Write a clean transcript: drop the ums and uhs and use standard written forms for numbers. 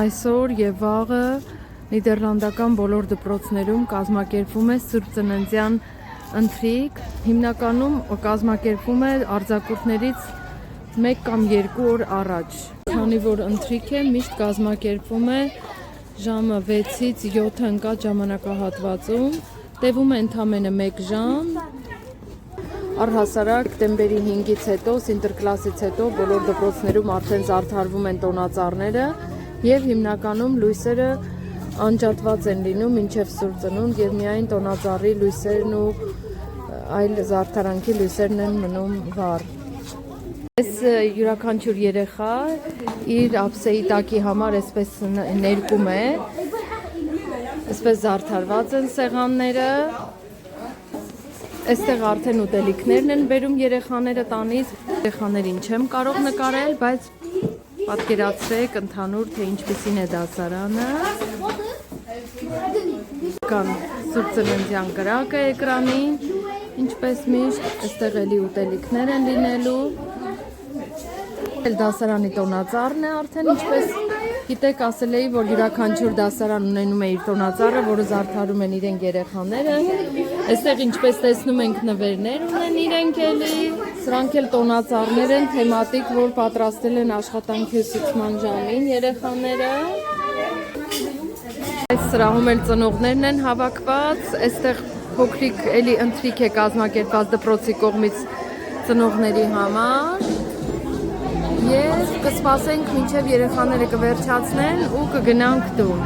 Այսօր եւ վաղը Նիդերլանդական բոլոր դպրոցներում կազմակերպվում է Սուրբ Ծննդյան ընթրիք, հիմնականում կազմակերպվում է արձակուրդներից 1 կամ 2 օր առաջ։ Քանի որ ընթրիք է, միշտ կազմակերպվում է ժամը 6-ից 7 ընկած ժամանակահատվածում, տևում է ընդամենը 1 ժամ։ Առհասարակ դեկտեմբերի 5-ից հետո, ինտերկլասից հետո բոլոր դպրոցներում արդեն զարդարվում են տոնածառները եւ հիմնականում լույսերը անջատված են լինում մինչեւ Սուրբ Ծնունդ եւ միայն տոնածառի լույսերն ու այլ զարդարանքի լույսերն են մնում վառ։ Այս յուրաքանչյուր երեխա իր ափսեի տակի համար այսպես ներկում է, այսպես զարդարված են սեղանները։ Այստեղ արդեն ուտելիքներն են բերում երեխաները տանից։ Երեխաներին չեմ կարող նկարել, բայց պատկերացրեք ընդհանուր թե ինչպիսին է դասարանը։ Կան Սուրբ Ծննդյան կրակը էկրանին, ինչպես միշտ, այստեղ էլի ուտելիքներ են լինելու։ Դասարանի տոնածառն է արդեն, ինչպես գիտեք, ասել էի, որ յուրաքանչյուր դասարան ունենում է իր տոնածառը, որը զարդարում են իրենք երեխաները։ Այստեղ ինչպես տեսնում ենք նվերներ ունեն իրենք էլի, սրանք էլ տոնածառներ են թեմատիկ, որ պատրաստել են աշխատանքի ուսուցման ժամին երեխաները։ Այս սրահում էլ ծնողներն են հավաքված, այստեղ փոքրիկ էլի ընթրիք է կազմակերպված դպրոցի կողմից ծնողների համար։ Ես կսպասենք մինչև երեխաները կվերջացնեն ու կգնանք տուն։